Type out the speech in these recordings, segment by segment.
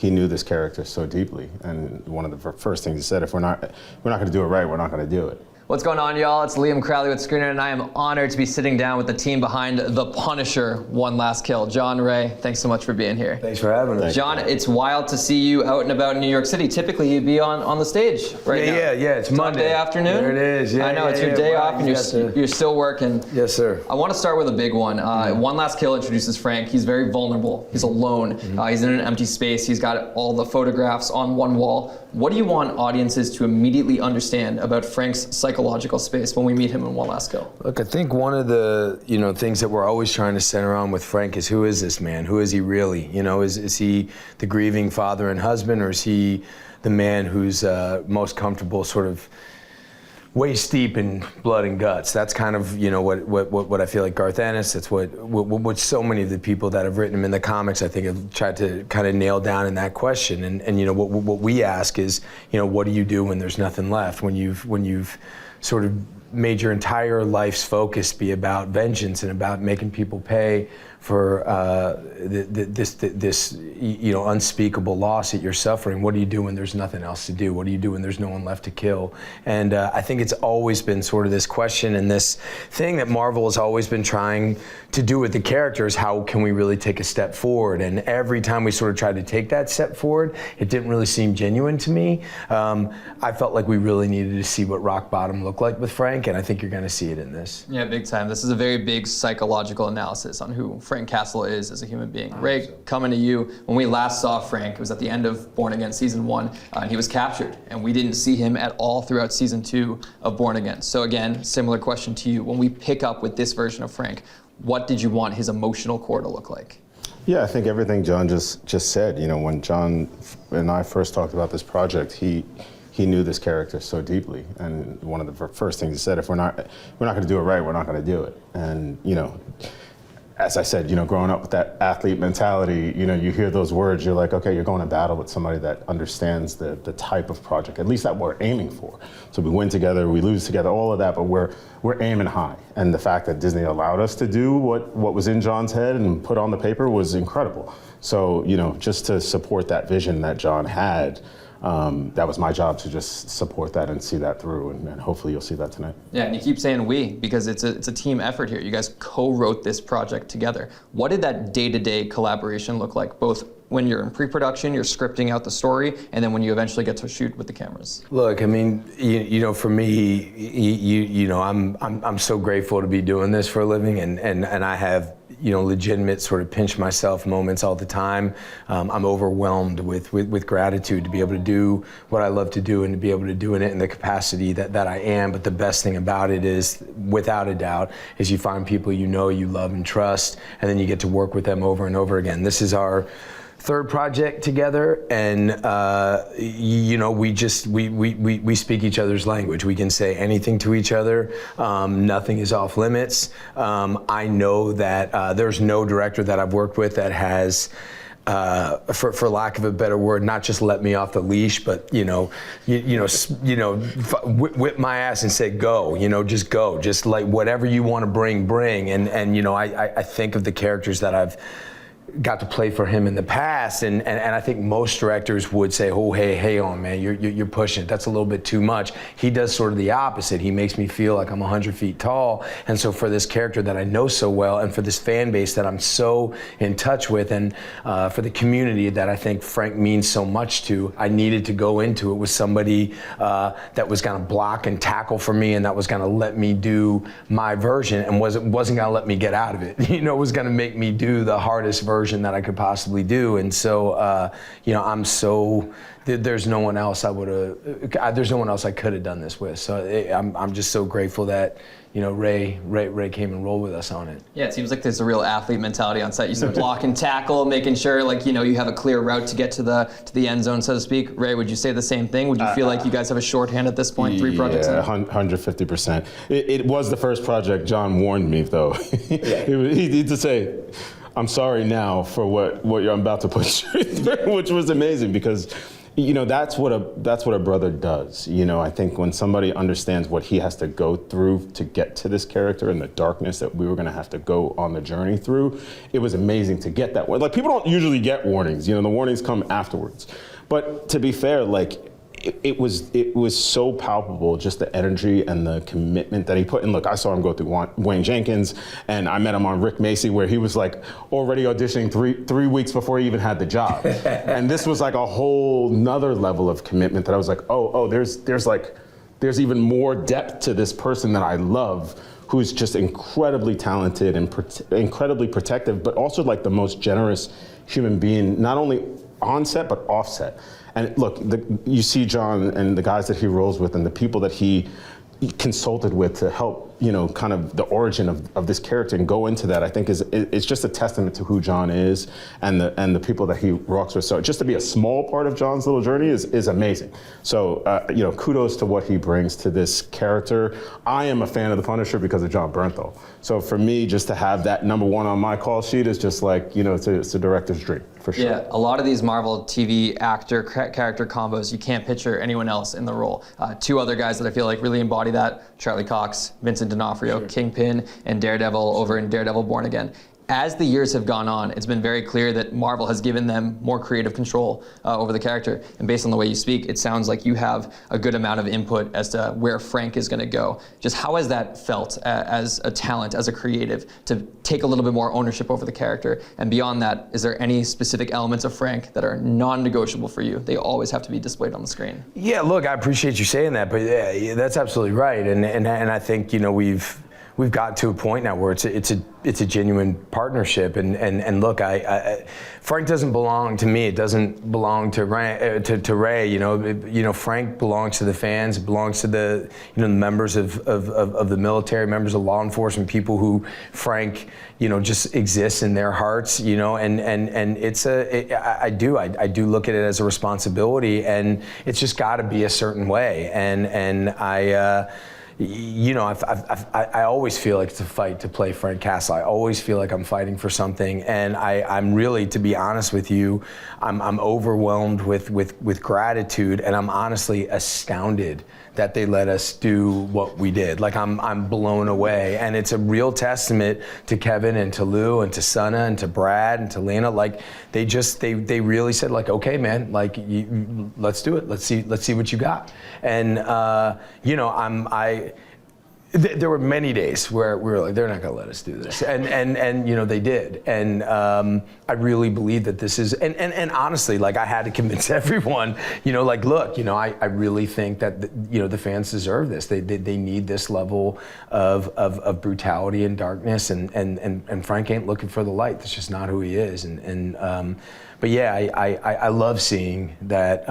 he knew this character so deeply, and one of the first things he said, if we're not going to do it right, we're not going to do it. What's going on, y'all? It's Liam Crowley with Screener, and I am honored to be sitting down with the team behind The Punisher, One Last Kill. Jon, Ray, thanks so much for being here. Thanks for having us. Jon, it's wild to see you out and about in New York City. Typically, you'd be on the stage right now. Yeah, it's Monday afternoon. There it is. Yeah, I know, it's your day off, and you're still working. Yes, sir. I want to start with a big one. One Last Kill introduces Frank. He's very vulnerable. He's alone. He's in an empty space. He's got all the photographs on one wall. What do you want audiences to immediately understand about Frank's psychological space when we meet him in One Last Kill? Look, I think one of the things that we're always trying to center on with Frank is, who is this man? Who is he really? Is he the grieving father and husband, or is he the man who's most comfortable sort of waist deep in blood and guts? That's kind of what I feel like Garth Ennis, that's what so many of the people that have written him in the comics, I think, have tried to kind of nail down in that question. And what we ask is, what do you do when there's nothing left, when you've sort of made your entire life's focus be about vengeance and about making people pay for this unspeakable loss that you're suffering? What do you do when there's nothing else to do? What do you do when there's no one left to kill? And I think it's always been sort of this question and this thing that Marvel has always been trying to do with the characters. How can we really take a step forward? And every time we sort of tried to take that step forward, it didn't really seem genuine to me. I felt like we really needed to see what rock bottom looked like with Frank, and I think you're going to see it in this. Yeah, big time. This is a very big psychological analysis on who Frank Castle is as a human being. Ray, coming to you, when we last saw Frank, it was at the end of Born Again Season 1, and he was captured, and we didn't see him at all throughout Season 2 of Born Again. So again, similar question to you. When we pick up with this version of Frank, what did you want his emotional core to look like? Yeah, I think everything Jon just said. When Jon and I first talked about this project, he knew this character so deeply, and one of the first things he said, if we're not going to do it right, we're not going to do it. And as I said, growing up with that athlete mentality, you hear those words, you're like, okay, you're going to battle with somebody that understands the type of project, at least that we're aiming for. So we win together, we lose together, all of that, but we're aiming high. And the fact that Disney allowed us to do what was in Jon's head and put on the paper was incredible. So, just to support that vision that Jon had, that was my job, to just support that and see that through, and hopefully you'll see that tonight. Yeah, and you keep saying we, because it's a team effort here. You guys co-wrote this project together. What did that day-to-day collaboration look like, both when you're in pre-production, you're scripting out the story, and then when you eventually get to shoot with the cameras? Look, I mean, for me, I'm so grateful to be doing this for a living, and I have legitimate sort of pinch myself moments all the time. I'm overwhelmed with gratitude to be able to do what I love to do and to be able to do it in the capacity that I am. But the best thing about it is, without a doubt, is you find people you love and trust, and then you get to work with them over and over again. This is our third project together, and we speak each other's language. We can say anything to each other. Nothing is off limits. I know that there's no director that I've worked with that has, for lack of a better word, not just let me off the leash, but whip my ass and say go. Just go. Just like whatever you want to bring. And I think of the characters that I've got to play for him in the past, and I think most directors would say, oh, hey on, man, you're pushing it. That's a little bit too much. He does sort of the opposite. He makes me feel like I'm 100 feet tall. And so for this character that I know so well, and for this fan base that I'm so in touch with, and for the community that I think Frank means so much to, I needed to go into it with somebody that was gonna block and tackle for me, and that was gonna let me do my version, and wasn't gonna let me get out of it. Was gonna make me do the hardest version that I could possibly do. And so, I'm so, there's no one else I could have done this with. So I'm just so grateful that, Ray came and rolled with us on it. Yeah, it seems like there's a real athlete mentality on set. You said block and tackle, making sure you have a clear route to get to the end zone, so to speak. Ray, would you say the same thing? Would you feel like you guys have a shorthand at this point, 3 projects in? Yeah, 150%. It was the first project Jon warned me, though. He did to say, I'm sorry now for what you're about to put you through, which was amazing, because you know, that's what a brother does. You know, I think when somebody understands what he has to go through to get to this character and the darkness that we were going to have to go on the journey through, it was amazing to get that. Like, people don't usually get warnings. You know, the warnings come afterwards. But to be fair, like, it was so palpable, just the energy and the commitment that he put in. Look, I saw him go through Wayne Jenkins, and I met him on Rick Macy, where he was like already auditioning three weeks before he even had the job. And this was like a whole nother level of commitment that I was like, oh, there's even more depth to this person that I love, who's just incredibly talented and incredibly protective, but also like the most generous human being, not only on set, but off set. And look, you see Jon and the guys that he rolls with and the people that he consulted with to help, you know, kind of the origin of this character and go into that, I think it's just a testament to who Jon is and the people that he rocks with. So just to be a small part of Jon's little journey is amazing. So, you know, kudos to what he brings to this character. I am a fan of the Punisher because of Jon Bernthal. So for me, just to have that #1 on my call sheet is just like, you know, it's a director's dream, for sure. Yeah, a lot of these Marvel TV actor character combos, you can't picture anyone else in the role. Two other guys that I feel like really embody that: Charlie Cox, Vincent D'Onofrio, sure. Kingpin, and Daredevil over in Daredevil Born Again. As the years have gone on, it's been very clear that Marvel has given them more creative control over the character. And based on the way you speak, it sounds like you have a good amount of input as to where Frank is going to go. Just how has that felt as a talent, as a creative, to take a little bit more ownership over the character? And beyond that, is there any specific elements of Frank that are non-negotiable for you? They always have to be displayed on the screen. Yeah, look, I appreciate you saying that, but yeah, that's absolutely right. And I think, you know, we've got to a point now where it's a genuine partnership, and look, Frank doesn't belong to me. It doesn't belong to Ray. You know, Frank belongs to the fans. It belongs to the the members of the military, members of law enforcement, people who Frank just exists in their hearts. You know, and it's I do look at it as a responsibility, and it's just got to be a certain way, and I always feel like it's a fight to play Frank Castle. I always feel like I'm fighting for something, and I'm really, to be honest with you, I'm overwhelmed with gratitude, and I'm honestly astounded that they let us do what we did. Like, I'm blown away, and it's a real testament to Kevin and to Lou and to Sana and to Brad and to Lena. Like, they really said, like, okay, man, like, let's do it. Let's see what you got. And there were many days where we were like, they're not going to let us do this, and they did, and I really believe that this is, and honestly, like, I had to convince everyone, like, look, I really think that the fans deserve this. They need this level of brutality and darkness, and Frank ain't looking for the light. That's just not who he is, but yeah, I love seeing that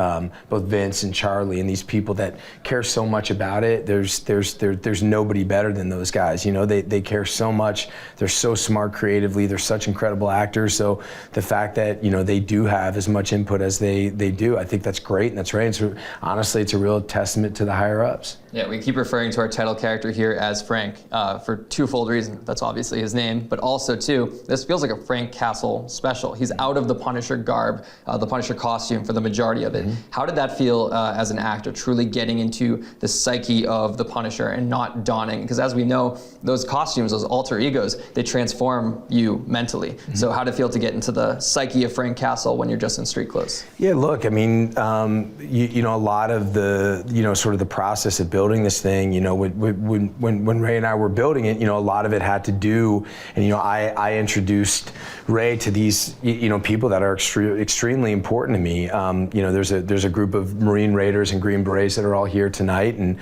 both Vince and Charlie and these people that care so much about it. There's nobody better than those guys. They care so much. They're so smart creatively. They're such incredible actors. So the fact that they do have as much input as they do, I think that's great and that's right. So honestly, it's a real testament to the higher ups. Yeah, we keep referring to our title character here as Frank for twofold reason. That's obviously his name, but also too, this feels like a Frank Castle special. He's out of the Punisher garb, the Punisher costume for the majority of it. Mm-hmm. How did that feel as an actor, truly getting into the psyche of the Punisher and not donning? Because as we know, those costumes, those alter egos, they transform you mentally. Mm-hmm. So how did it feel to get into the psyche of Frank Castle when you're just in street clothes? Yeah, look, I mean, a lot of the, sort of the process of building this thing, when Ray and I were building it, a lot of it had to do, and I introduced Ray to these, people that are extremely important to me. There's a group of Marine Raiders and Green Berets that are all here tonight, and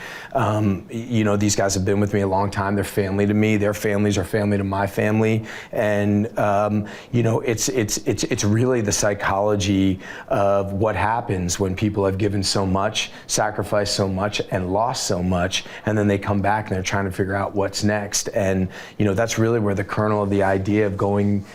these guys have been with me a long time. They're family to me. Their families are family to my family, and it's really the psychology of what happens when people have given so much, sacrificed so much, and lost so much, and then they come back and they're trying to figure out what's next. And that's really where the kernel of the idea of going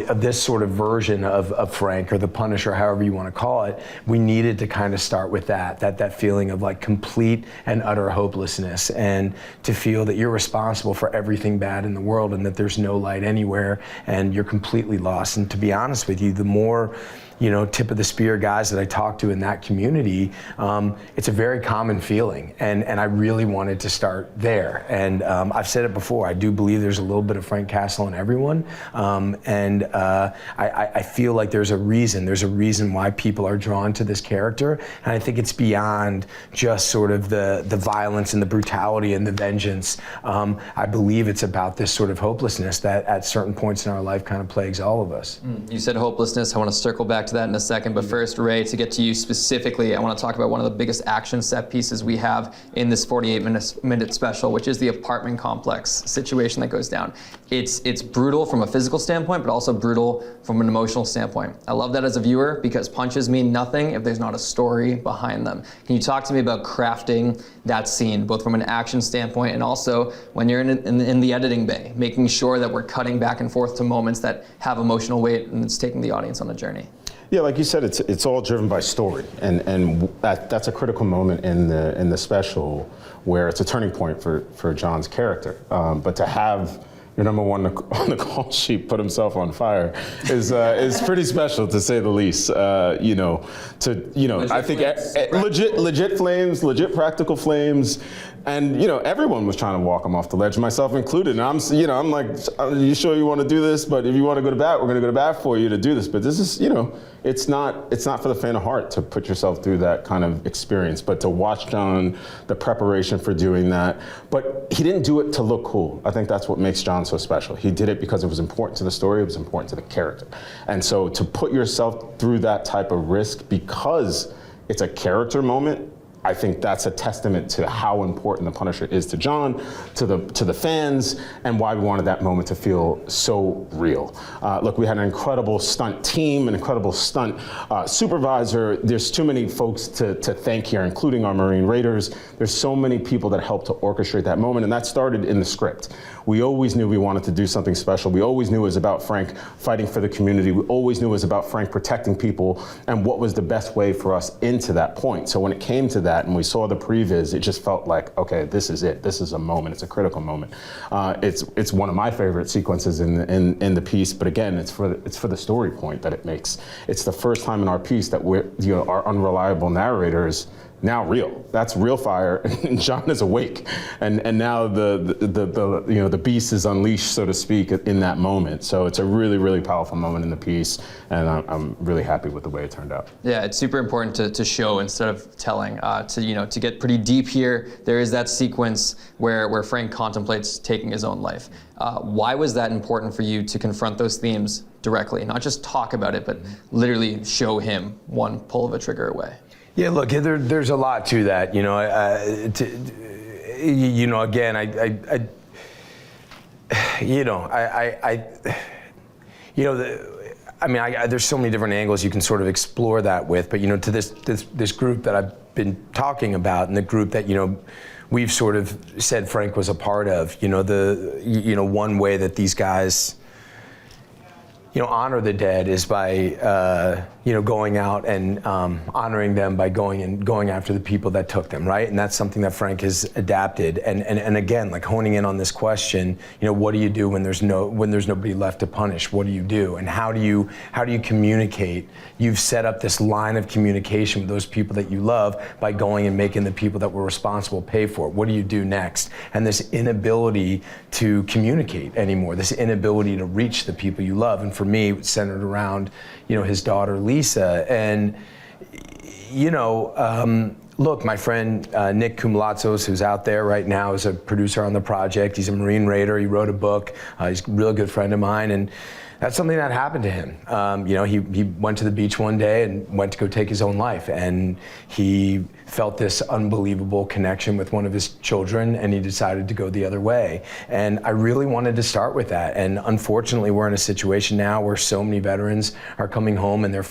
of this sort of version of Frank, or the Punisher, however you want to call it, we needed to kind of start with that feeling of like complete and utter hopelessness, and to feel that you're responsible for everything bad in the world and that there's no light anywhere and you're completely lost. And to be honest with you, the more tip of the spear guys that I talk to in that community, it's a very common feeling, and I really wanted to start there. And I've said it before, I do believe there's a little bit of Frank Castle in everyone, and I feel like there's a reason why people are drawn to this character, and I think it's beyond just sort of the violence and the brutality and the vengeance. I believe it's about this sort of hopelessness that at certain points in our life kind of plagues all of us. You said hopelessness. I want to circle back to that in a second, but first, Ray, to get to you specifically, I want to talk about one of the biggest action set pieces we have in this 48-minute special, which is the apartment complex situation that goes down. It's brutal from a physical standpoint, but also brutal from an emotional standpoint. I love that as a viewer because punches mean nothing if there's not a story behind them. Can you talk to me about crafting that scene, both from an action standpoint and also when you're in the editing bay, making sure that we're cutting back and forth to moments that have emotional weight and it's taking the audience on a journey? Yeah, like you said, it's all driven by story, and that's a critical moment in the special where it's a turning point for Jon's character. But to have your number one on the call sheet put himself on fire is pretty special, to say the least. I think legit flames, legit practical flames. And everyone was trying to walk him off the ledge, myself included. And I'm like, are you sure you want to do this? But if you want to go to bat, we're going to go to bat for you to do this. But this is, it's not for the faint of heart to put yourself through that kind of experience. But to watch Jon, the preparation for doing that, but he didn't do it to look cool. I think that's what makes Jon so special. He did it because it was important to the story, it was important to the character. And so to put yourself through that type of risk because it's a character moment, I think that's a testament to how important the Punisher is to Jon, to the fans, and why we wanted that moment to feel so real. Look, we had an incredible stunt team, an incredible stunt supervisor. There's too many folks to thank here, including our Marine Raiders. There's so many people that helped to orchestrate that moment, and that started in the script. We always knew we wanted to do something special. We always knew it was about Frank fighting for the community. We always knew it was about Frank protecting people and what was the best way for us into that point. So when it came to that and we saw the previs, it just felt like, okay, this is it. This is a moment. It's a critical moment. It's one of my favorite sequences in the piece, but again, it's for the story point that it makes. It's the first time in our piece that our unreliable narrator is now real. That's real fire, and Jon is awake, and now the beast is unleashed, so to speak, in that moment. So it's a really, really powerful moment in the piece, and I'm really happy with the way it turned out. Yeah, it's super important to show instead of telling. To get pretty deep here, there is that sequence where Frank contemplates taking his own life. Why was that important for you to confront those themes directly, not just talk about it, but literally show him one pull of a trigger away? Yeah, look, there's a lot to that. There's so many different angles you can sort of explore that with. But to this group that I've been talking about, and the group that we've sort of said Frank was a part of. One way that these guys honor the dead is by going out and honoring them by going after the people that took them, right? And that's something that Frank has adapted. And again, like honing in on this question, what do you do when there's nobody left to punish? What do you do? And how do you communicate? You've set up this line of communication with those people that you love by going and making the people that were responsible pay for it. What do you do next? And this inability to communicate anymore, this inability to reach the people you love. And for me, it's centered around, his daughter Lisa. And, look, my friend Nick Kumlatzos, who's out there right now, is a producer on the project. He's a Marine Raider. He wrote a book. He's a real good friend of mine. And that's something that happened to him. He went to the beach one day and went to go take his own life. And he felt this unbelievable connection with one of his children, and he decided to go the other way. And I really wanted to start with that. And unfortunately, we're in a situation now where so many veterans are coming home and they're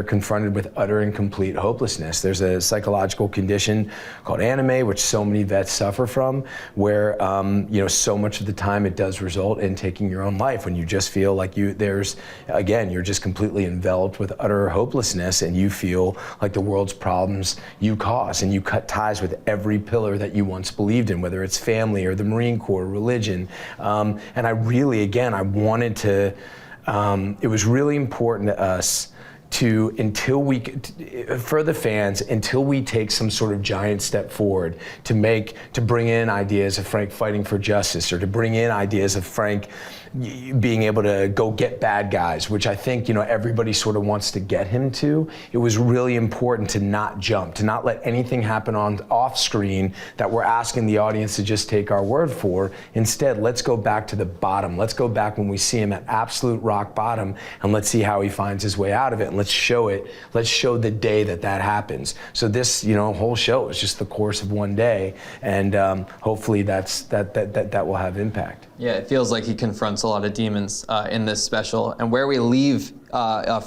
confronted with utter and complete hopelessness. There's a psychological condition called anime, which so many vets suffer from, where so much of the time it does result in taking your own life when you just feel like you're just completely enveloped with utter hopelessness, and you feel like the world's problems you cause, and you cut ties with every pillar that you once believed in, whether it's family or the Marine Corps, religion. And I really, again, I wanted to it was really important to us for the fans, until we take some sort of giant step forward to bring in ideas of Frank fighting for justice, or to bring in ideas of Frank being able to go get bad guys, which I think, everybody sort of wants to get him to. It was really important to not jump, to not let anything happen off screen that we're asking the audience to just take our word for. Instead, let's go back to the bottom. Let's go back when we see him at absolute rock bottom, and let's see how he finds his way out of it. And let's show it. Let's show the day that happens. So this, whole show is just the course of one day, and hopefully that will have impact. Yeah, it feels like he confronts a lot of demons in this special. And where we leave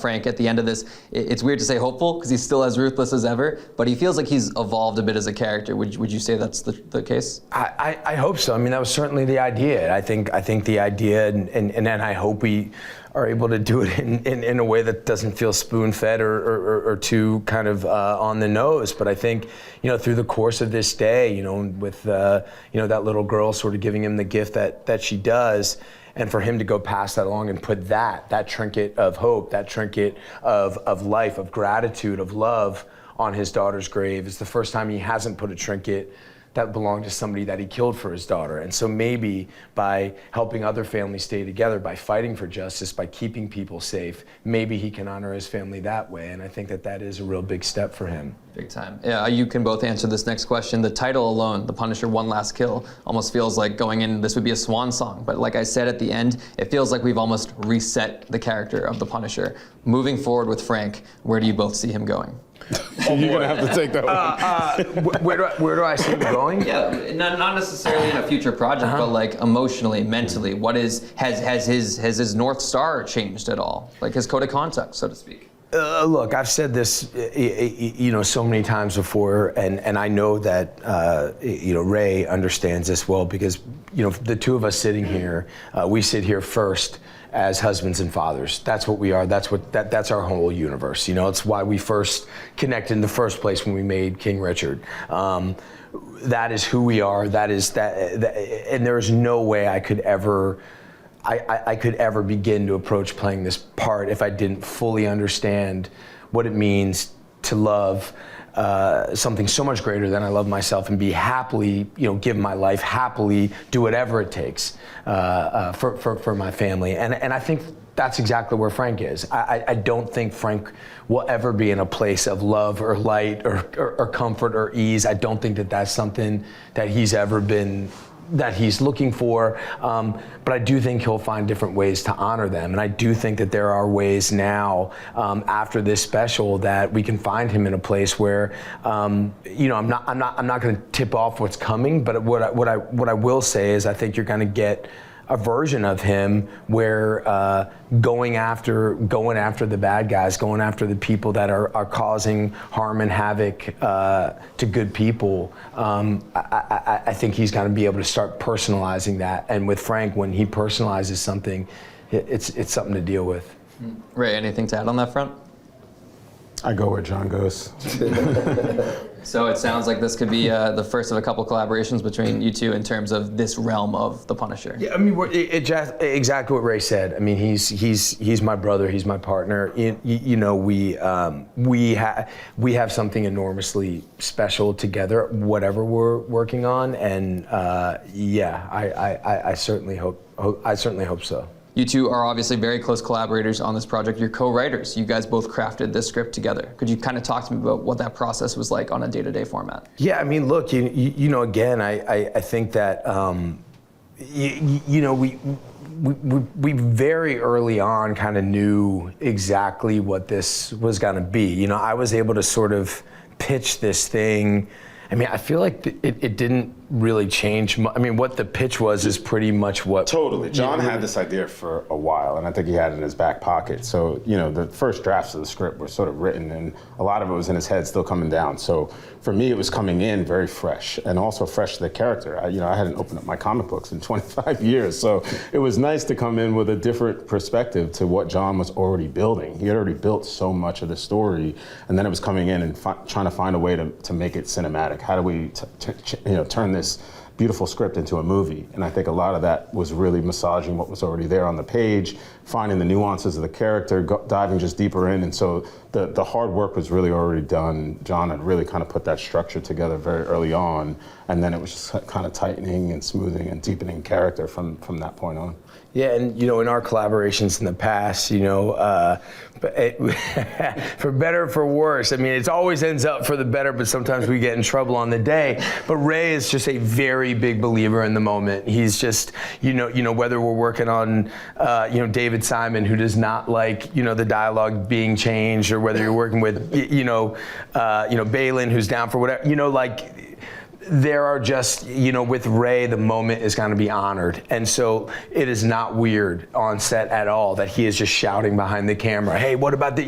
Frank at the end of this, it's weird to say hopeful, because he's still as ruthless as ever, but he feels like he's evolved a bit as a character. Would you say that's the case? I hope so. I mean, that was certainly the idea. I think the idea, and I hope we are able to do it in a way that doesn't feel spoon-fed or too kind of on the nose. But I think, through the course of this day, with that little girl sort of giving him the gift that she does, and for him to go pass that along and put that trinket of hope, that trinket of life, of gratitude, of love on his daughter's grave, is the first time he hasn't put a trinket that belonged to somebody that he killed for his daughter. And so maybe by helping other families stay together, by fighting for justice, by keeping people safe, maybe he can honor his family that way. And I think that is a real big step for him. Big time. Yeah, you can both answer this next question. The title alone, The Punisher: One Last Kill, almost feels like going in, this would be a swan song. But like I said at the end, it feels like we've almost reset the character of the Punisher. Moving forward with Frank, where do you both see him going? You're gonna have to take that one. Where do I see him going? Yeah, not necessarily in a future project, but like emotionally, mentally. Has his North Star changed at all? Like his code of conduct, so to speak. Look, I've said this, so many times before, and I know that, Ray understands this well, because, the two of us sitting here, we sit here first as husbands and fathers. That's what we are. That's our whole universe. It's why we first connected in the first place when we made King Richard. That is who we are. That is that, and there is no way I could ever begin to approach playing this part if I didn't fully understand what it means to love something so much greater than I love myself, and be happily, give my life happily, do whatever it takes for my family. And I think that's exactly where Frank is. I don't think Frank will ever be in a place of love or light or comfort or ease. I don't think that's something that he's ever been, that he's looking for, but I do think he'll find different ways to honor them. And I do think that there are ways now, after this special, that we can find him in a place where, I'm not going to tip off what's coming, but what I will say is I think you're going to get a version of him where going after the bad guys, going after the people that are causing harm and havoc to good people. I think he's going to be able to start personalizing that. And with Frank, when he personalizes something, it's something to deal with. Ray, anything to add on that front? I go where John goes. So it sounds like this could be the first of a couple collaborations between you two in terms of this realm of the Punisher. Yeah, I mean, exactly what Ray said. I mean, he's my brother. He's my partner. We have something enormously special together, whatever we're working on, and I certainly hope so. You two are obviously very close collaborators on this project. You're co-writers. You guys both crafted this script together. Could you kind of talk to me about what that process was like on a day-to-day format? Yeah, I mean, look, again, I think that, we very early on kind of knew exactly what this was going to be. I was able to sort of pitch this thing. I mean, I feel like it didn't really change. I mean, what the pitch was is pretty much what... Totally. John had this idea for a while, and I think he had it in his back pocket. So, the first drafts of the script were sort of written, and a lot of it was in his head, still coming down. So for me, it was coming in very fresh, and also fresh to the character. I hadn't opened up my comic books in 25 years, so it was nice to come in with a different perspective to what John was already building. He had already built so much of the story, and then it was coming in and trying to find a way to make it cinematic. How do we turn this beautiful script into a movie. And I think a lot of that was really massaging what was already there on the page, finding the nuances of the character, diving just deeper in. And so the hard work was really already done. Jon had really kind of put that structure together very early on, and then it was just kind of tightening and smoothing and deepening character from that point on. Yeah, and in our collaborations in the past, for better or for worse, I mean, it always ends up for the better, but sometimes we get in trouble on the day. But Ray is just a very big believer in the moment. He's just, whether we're working on, David Simon, who does not like, the dialogue being changed, or whether you're working with, Balin, who's down for whatever, there are just, with Ray, the moment is going to be honored. And so it is not weird on set at all that he is just shouting behind the camera, hey, what about the,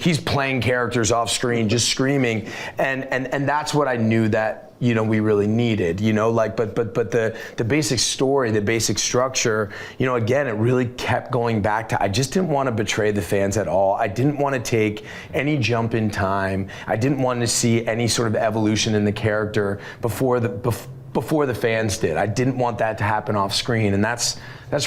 he's playing characters off screen, just screaming. And that's what I knew that, we really needed, but the basic story, the basic structure, again, it really kept going back to, I just didn't want to betray the fans at all. I didn't want to take any jump in time. I didn't want to see any sort of evolution in the character before the fans did. I didn't want that to happen off screen, and that's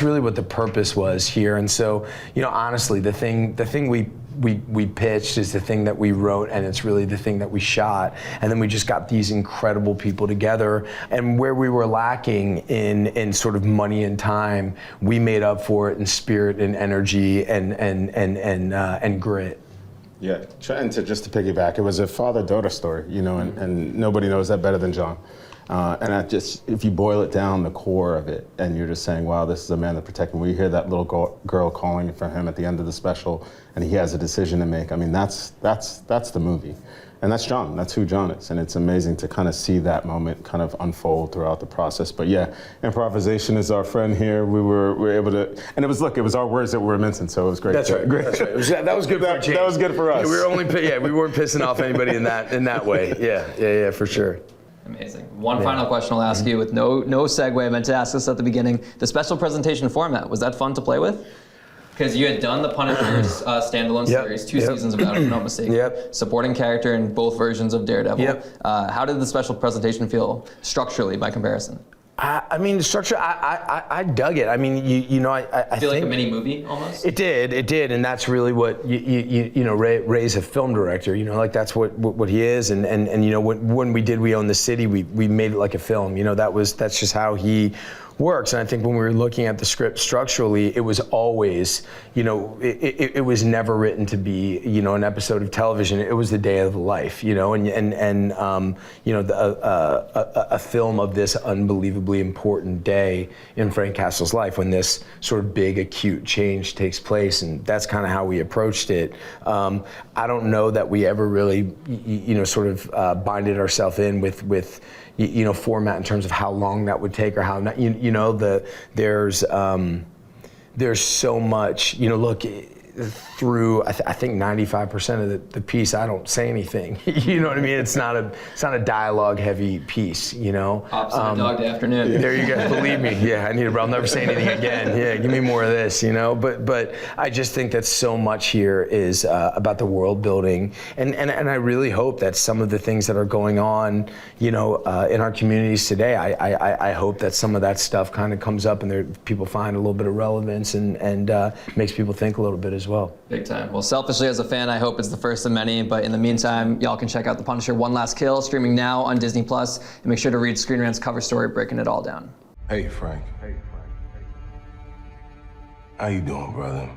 really what the purpose was here. And so, honestly, the thing we pitched is the thing that we wrote, and it's really the thing that we shot. And then we just got these incredible people together, and where we were lacking in sort of money and time, we made up for it in spirit and energy and grit. Yeah, and just to piggyback, it was a father-daughter story, and nobody knows that better than Jon. And if you boil it down, the core of it, and you're just saying, wow, this is a man that protects me. When you hear that little girl calling for him at the end of the special, and he has a decision to make, I mean, that's the movie. And that's Jon, that's who Jon is. And it's amazing to kind of see that moment kind of unfold throughout the process. But yeah, improvisation is our friend here. We were able to, and it was our words that we were mincing, so it was great. That's right. That's right. That was good for a change. That was good for us. Yeah, we weren't pissing off anybody in that way. Yeah, for sure. Amazing. One final question I'll ask you with no segue. I meant to ask this at the beginning. The special presentation format, was that fun to play with? Because you had done the Punisher's standalone series, 2 seasons of that, if I'm not mistaken. Supporting character in both versions of Daredevil. How did the special presentation feel structurally by comparison? I mean, the structure, I dug it. I mean, I feel think like a mini movie almost. It did, and that's really what Ray's a film director. That's what he is, and when we Own the City, we made it like a film. That's just how he works. And I think when we were looking at the script structurally, it was always, it was never written to be, an episode of television. It was the day of life, a film of this unbelievably important day in Frank Castle's life when this sort of big acute change takes place. And that's kind of how we approached it. I don't know that we ever really, binded ourselves in with format in terms of how long that would take or how not, there's so much, look, through I think 95% of the piece, I don't say anything. You know what I mean? It's not a dialogue heavy piece. Opposite Dog Day Afternoon. There you go. Believe me. Yeah, I'll never say anything again. Yeah, give me more of this. But I just think that so much here is about the world building, and I really hope that some of the things that are going on, in our communities today, I hope that some of that stuff kind of comes up and people find a little bit of relevance and makes people think a little bit as well. Big time. Well, selfishly as a fan, I hope it's the first of many, but in the meantime, y'all can check out The Punisher: One Last Kill, streaming now on Disney+, and make sure to read Screen Rant's cover story breaking it all down. Hey, Frank. How you doing, brother?